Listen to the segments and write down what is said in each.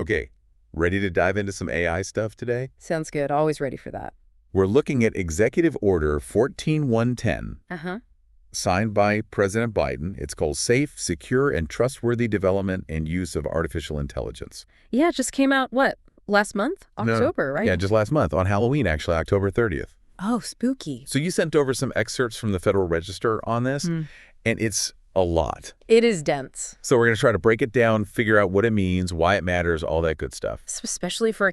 Okay, ready to dive into some AI stuff today? Sounds good. Always ready for that. We're looking at Executive Order 14110, Uh-huh. signed by President Biden. It's called Safe, Secure, and Trustworthy Development and Use of Artificial Intelligence. Yeah, it just came out, what, last month? No. October, right? Yeah, just last month, on Halloween, actually, October 30th. Oh, spooky. So you sent over some excerpts from the Federal Register on this, and it's a lot. It is dense. So we're going to try to break it down, figure out what it means, why it matters, all that good stuff. Especially for,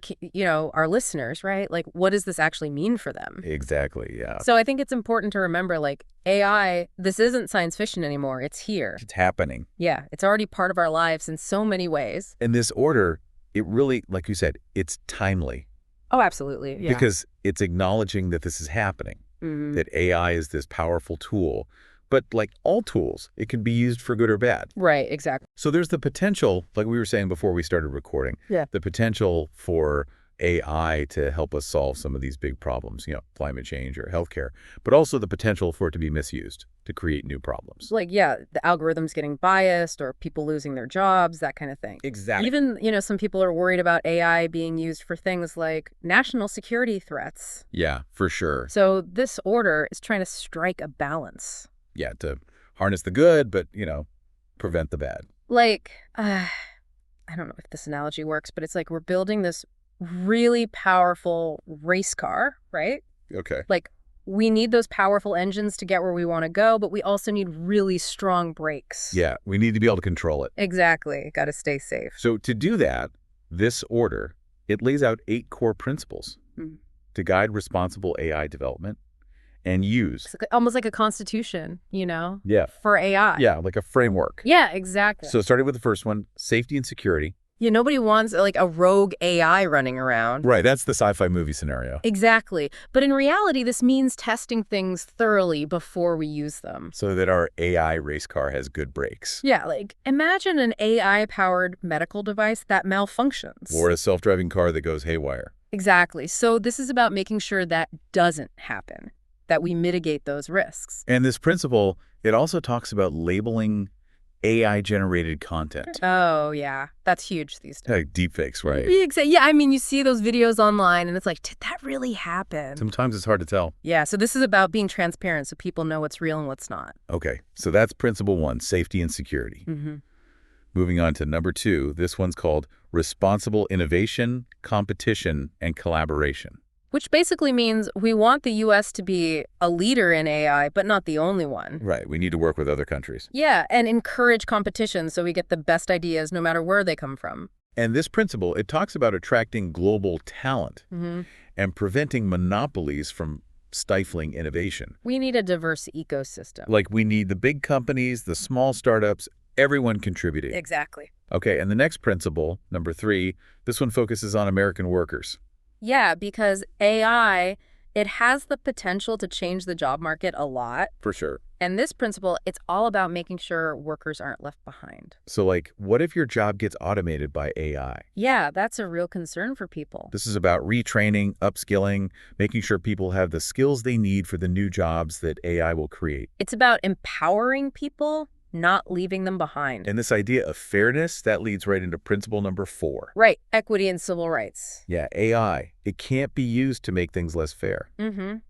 our listeners, right? Like, what does this actually mean for them? Exactly, yeah. So I think it's important to remember, like, AI, this isn't science fiction anymore. It's here. It's happening. Yeah, it's already part of our lives in so many ways. And this order, it really, like you said, it's timely. Oh, absolutely. Yeah. Because it's acknowledging that this is happening, that AI is this powerful tool. But like all tools, it can be used for good or bad. Right, exactly. So there's the potential, like we were saying before we started recording, the potential for AI to help us solve some of these big problems, climate change or healthcare, but also the potential for it to be misused to create new problems. Like, yeah, the algorithms getting biased or people losing their jobs, that kind of thing. Exactly. Even, some people are worried about AI being used for things like national security threats. Yeah, for sure. So this order is trying to strike a balance. Yeah, to harness the good, but, prevent the bad. Like, I don't know if this analogy works, but it's like we're building this really powerful race car, right? Okay. Like, we need those powerful engines to get where we want to go, but we also need really strong brakes. Yeah, we need to be able to control it. Exactly. Got to stay safe. So to do that, this order, it lays out 8 core principles to guide responsible AI development and use. It's like, almost like a constitution, Yeah. for AI. Yeah, like a framework. Yeah, exactly. So starting with the first one, safety and security. Yeah, nobody wants like a rogue AI running around. Right, that's the sci-fi movie scenario. Exactly. But in reality, this means testing things thoroughly before we use them. So that our AI race car has good brakes. Yeah, like imagine an AI-powered medical device that malfunctions. Or a self-driving car that goes haywire. Exactly. So this is about making sure that doesn't happen, that we mitigate those risks. And this principle, it also talks about labeling AI-generated content. Oh, yeah. That's huge these days. Like deepfakes, right? Yeah, I mean, you see those videos online, and it's like, did that really happen? Sometimes it's hard to tell. Yeah, so this is about being transparent so people know what's real and what's not. Okay, so that's principle 1, safety and security. Moving on to number 2, this one's called responsible innovation, competition, and collaboration. Which basically means we want the U.S. to be a leader in AI, but not the only one. Right, we need to work with other countries. Yeah, and encourage competition so we get the best ideas no matter where they come from. And this principle, it talks about attracting global talent and preventing monopolies from stifling innovation. We need a diverse ecosystem. Like we need the big companies, the small startups, everyone contributing. Exactly. Okay, and the next principle, number 3, this one focuses on American workers. Yeah, because AI, it has the potential to change the job market a lot. For sure. And this principle, it's all about making sure workers aren't left behind. So like, what if your job gets automated by AI? Yeah, that's a real concern for people. This is about retraining, upskilling, making sure people have the skills they need for the new jobs that AI will create. It's about empowering people, not leaving them behind. And this idea of fairness, that leads right into principle number 4. Right, equity and civil rights. Yeah, AI, it can't be used to make things less fair.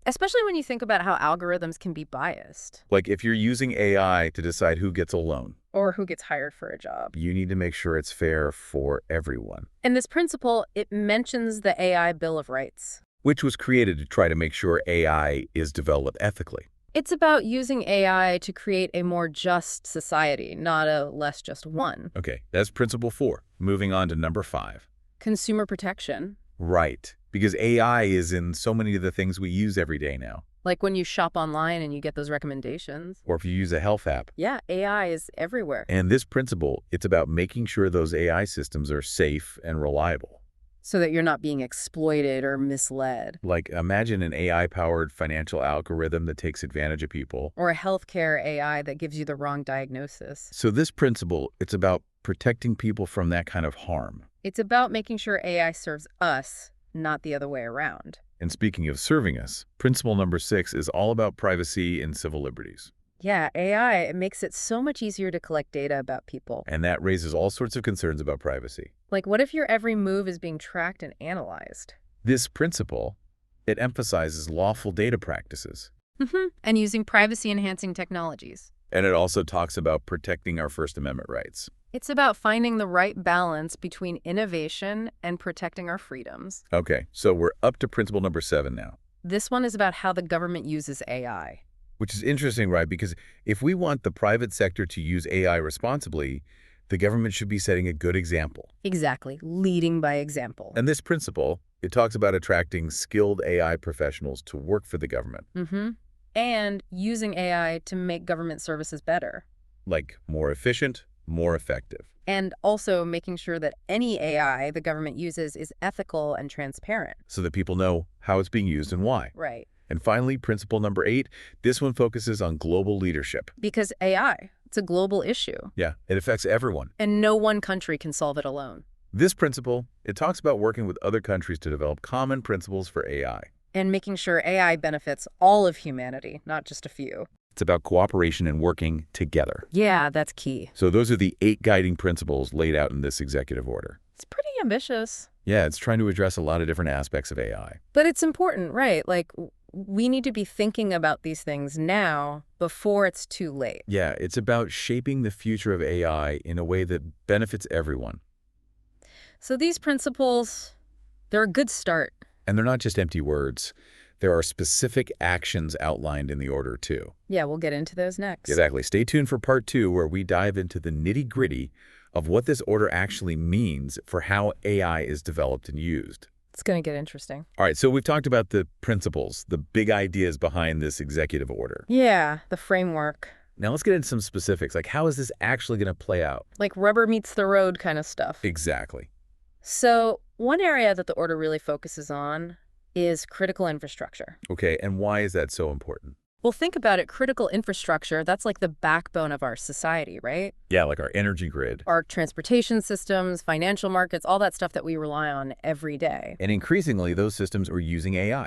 Especially when you think about how algorithms can be biased. Like if you're using AI to decide who gets a loan, or who gets hired for a job. you need to make sure it's fair for everyone. And this principle, it mentions the AI Bill of Rights. Which was created to try to make sure AI is developed ethically. It's about using AI to create a more just society, not a less just one. Okay, that's principle 4. Moving on to number 5. Consumer protection. Right, because AI is in so many of the things we use every day now. Like when you shop online and you get those recommendations. Or if you use a health app. Yeah, AI is everywhere. And this principle, it's about making sure those AI systems are safe and reliable. So that you're not being exploited or misled. Like imagine an AI-powered financial algorithm that takes advantage of people. Or a healthcare AI that gives you the wrong diagnosis. So this principle, it's about protecting people from that kind of harm. It's about making sure AI serves us, not the other way around. And speaking of serving us, principle number 6 is all about privacy and civil liberties. Yeah, AI, it makes it so much easier to collect data about people. And that raises all sorts of concerns about privacy. Like, what if your every move is being tracked and analyzed? This principle, it emphasizes lawful data practices. And using privacy-enhancing technologies. And it also talks about protecting our First Amendment rights. It's about finding the right balance between innovation and protecting our freedoms. Okay, so we're up to principle number 7 now. This one is about how the government uses AI. Which is interesting, right? Because if we want the private sector to use AI responsibly, the government should be setting a good example. Exactly, leading by example. And this principle, it talks about attracting skilled AI professionals to work for the government. And using AI to make government services better. Like more efficient, more effective. And also making sure that any AI the government uses is ethical and transparent. So that people know how it's being used and why. Right. And finally, principle number 8, this one focuses on global leadership. Because AI, it's a global issue. Yeah, it affects everyone. And no one country can solve it alone. This principle, it talks about working with other countries to develop common principles for AI. And making sure AI benefits all of humanity, not just a few. It's about cooperation and working together. Yeah, that's key. So those are the 8 guiding principles laid out in this executive order. It's pretty ambitious. Yeah, it's trying to address a lot of different aspects of AI. But it's important, right? Like, we need to be thinking about these things now before it's too late. Yeah, it's about shaping the future of AI in a way that benefits everyone. So these principles, they're a good start. And they're not just empty words. There are specific actions outlined in the order, too. Yeah, we'll get into those next. Exactly. Stay tuned for part 2, where we dive into the nitty-gritty of what this order actually means for how AI is developed and used. It's going to get interesting. All right, so we've talked about the principles, the big ideas behind this executive order. Yeah, the framework. Now let's get into some specifics, like how is this actually going to play out? Like rubber meets the road kind of stuff. Exactly. So one area that the order really focuses on is critical infrastructure. Okay, and why is that so important? Well, think about it. Critical infrastructure, that's like the backbone of our society, right? Yeah, like our energy grid. Our transportation systems, financial markets, all that stuff that we rely on every day. And increasingly, those systems are using AI.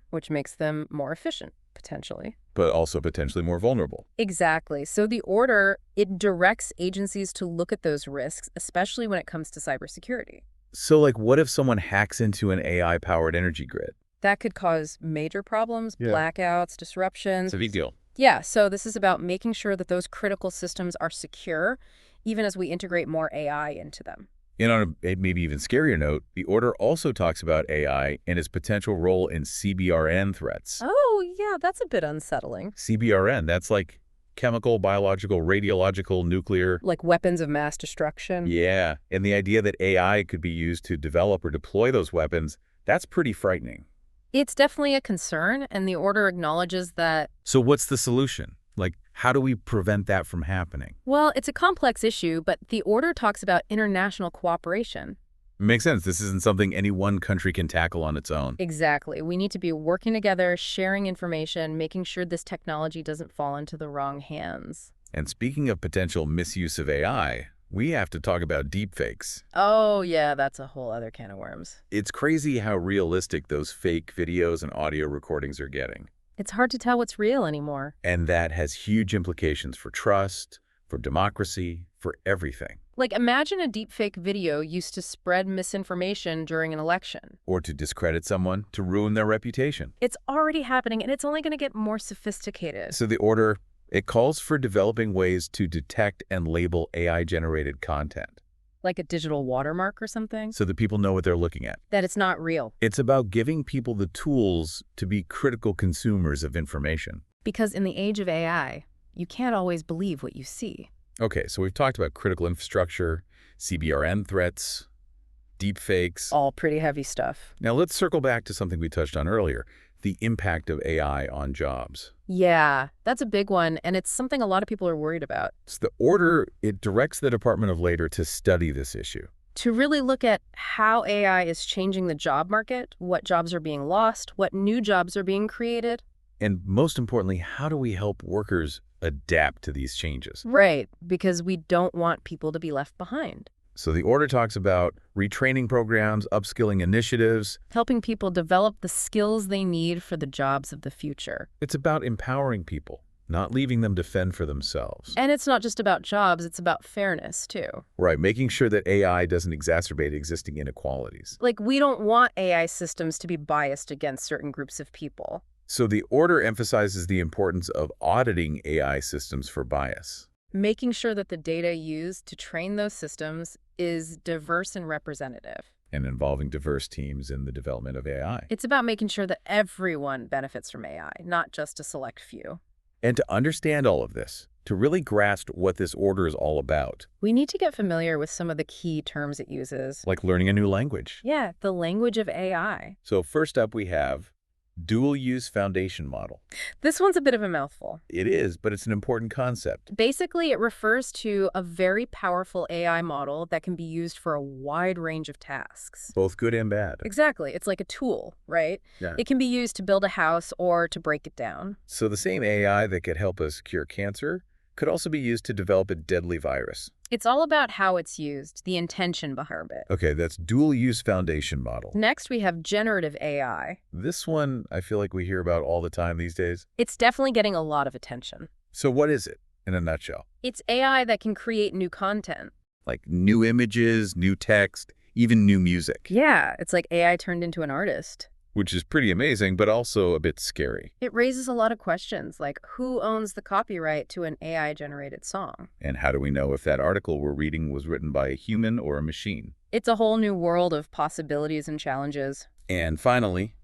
Which makes them more efficient, potentially. But also potentially more vulnerable. Exactly. So the order, it directs agencies to look at those risks, especially when it comes to cybersecurity. So, like, what if someone hacks into an AI-powered energy grid? That could cause major problems, blackouts, disruptions. It's a big deal. Yeah, so this is about making sure that those critical systems are secure, even as we integrate more AI into them. And on a maybe even scarier note, the order also talks about AI and its potential role in CBRN threats. Oh, yeah, that's a bit unsettling. CBRN, that's like chemical, biological, radiological, nuclear. Like weapons of mass destruction. Yeah, and the idea that AI could be used to develop or deploy those weapons, that's pretty frightening. It's definitely a concern, and the order acknowledges that. So what's the solution? Like, how do we prevent that from happening? Well, it's a complex issue, but the order talks about international cooperation. Makes sense. This isn't something any one country can tackle on its own. Exactly. We need to be working together, sharing information, making sure this technology doesn't fall into the wrong hands. And speaking of potential misuse of AI, we have to talk about deepfakes. Oh, yeah, that's a whole other can of worms. It's crazy how realistic those fake videos and audio recordings are getting. It's hard to tell what's real anymore. And that has huge implications for trust, for democracy, for everything. Like, imagine a deepfake video used to spread misinformation during an election. Or to discredit someone, to ruin their reputation. It's already happening, and it's only going to get more sophisticated. So the order, it calls for developing ways to detect and label AI-generated content. Like a digital watermark or something? So that people know what they're looking at. That it's not real. It's about giving people the tools to be critical consumers of information. Because in the age of AI, you can't always believe what you see. Okay, so we've talked about critical infrastructure, CBRN threats, deepfakes. All pretty heavy stuff. Now let's circle back to something we touched on earlier, the impact of AI on jobs. Yeah, that's a big one, and it's something a lot of people are worried about. So the order, it directs the Department of Labor to study this issue. To really look at how AI is changing the job market, what jobs are being lost, what new jobs are being created. And most importantly, how do we help workers adapt to these changes? Right, because we don't want people to be left behind. So the order talks about retraining programs, upskilling initiatives. Helping people develop the skills they need for the jobs of the future. It's about empowering people. Not leaving them to fend for themselves. And it's not just about jobs, it's about fairness, too. Right, making sure that AI doesn't exacerbate existing inequalities. Like, we don't want AI systems to be biased against certain groups of people. So the order emphasizes the importance of auditing AI systems for bias. Making sure that the data used to train those systems is diverse and representative. And involving diverse teams in the development of AI. It's about making sure that everyone benefits from AI, not just a select few. And to understand all of this, to really grasp what this order is all about, we need to get familiar with some of the key terms it uses. Like learning a new language. Yeah, the language of AI. So first up we have dual-use foundation model. This one's a bit of a mouthful. It is, but it's an important concept. Basically, it refers to a very powerful AI model that can be used for a wide range of tasks. Both good and bad. Exactly. It's like a tool, right? Yeah. It can be used to build a house or to break it down. So the same AI that could help us cure cancer could also be used to develop a deadly virus. It's all about how it's used, the intention behind it. Okay, that's dual-use foundation model. Next, we have generative AI. This one I feel like we hear about all the time these days. It's definitely getting a lot of attention. So what is it, in a nutshell? It's AI that can create new content. Like new images, new text, even new music. Yeah, it's like AI turned into an artist. Which is pretty amazing, but also a bit scary. It raises a lot of questions, like who owns the copyright to an AI-generated song? And how do we know if that article we're reading was written by a human or a machine? It's a whole new world of possibilities and challenges. And finally,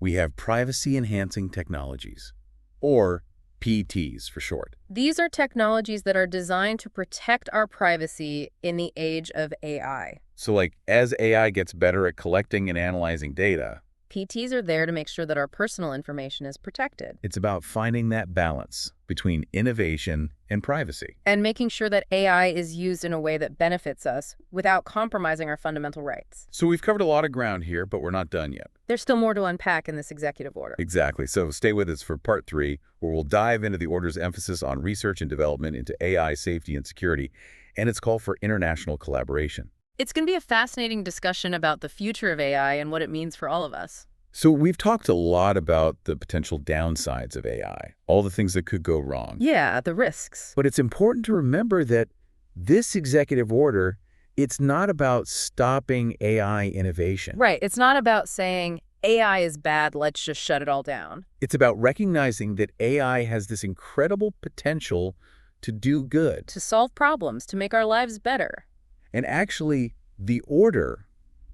we have privacy-enhancing technologies, or PTs for short. These are technologies that are designed to protect our privacy in the age of AI. So like, as AI gets better at collecting and analyzing data, PTs are there to make sure that our personal information is protected. it's about finding that balance between innovation and privacy. And making sure that AI is used in a way that benefits us without compromising our fundamental rights. So we've covered a lot of ground here, but we're not done yet. There's still more to unpack in this executive order. Exactly. So stay with us for part 3, where we'll dive into the order's emphasis on research and development into AI safety and security, and its call for international collaboration. It's going to be a fascinating discussion about the future of AI and what it means for all of us. So we've talked a lot about the potential downsides of AI, all the things that could go wrong. Yeah, the risks. But it's important to remember that this executive order, it's not about stopping AI innovation. Right. It's not about saying AI is bad, let's just shut it all down. It's about recognizing that AI has this incredible potential to do good. To solve problems, to make our lives better. And actually, the order,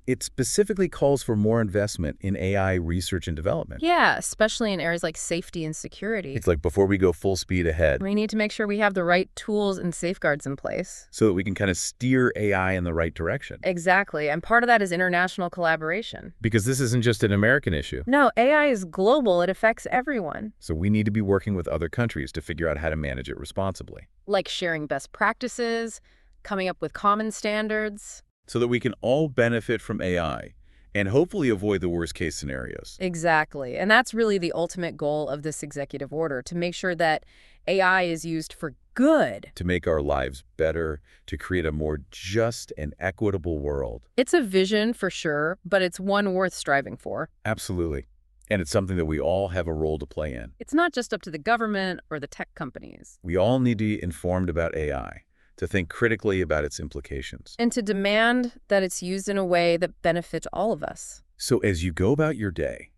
it specifically calls for more investment in AI research and development. Yeah, especially in areas like safety and security. It's like before we go full speed ahead. We need to make sure we have the right tools and safeguards in place. So that we can kind of steer AI in the right direction. Exactly. And part of that is international collaboration. Because this isn't just an American issue. No, AI is global. It affects everyone. So we need to be working with other countries to figure out how to manage it responsibly. Like sharing best practices, coming up with common standards. So that we can all benefit from AI and hopefully avoid the worst-case scenarios. Exactly. And that's really the ultimate goal of this executive order, to make sure that AI is used for good. To make our lives better, to create a more just and equitable world. It's a vision for sure, but it's one worth striving for. Absolutely. And it's something that we all have a role to play in. It's not just up to the government or the tech companies. We all need to be informed about AI, to think critically about its implications. And to demand that it's used in a way that benefits all of us. So as you go about your day,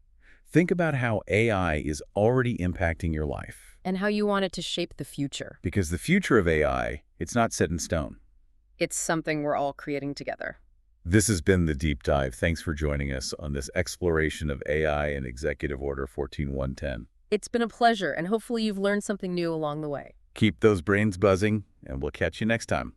think about how AI is already impacting your life. And how you want it to shape the future. Because the future of AI, it's not set in stone. It's something we're all creating together. This has been The Deep Dive. Thanks for joining us on this exploration of AI and Executive Order 14110. It's been a pleasure, and hopefully you've learned something new along the way. Keep those brains buzzing, and we'll catch you next time.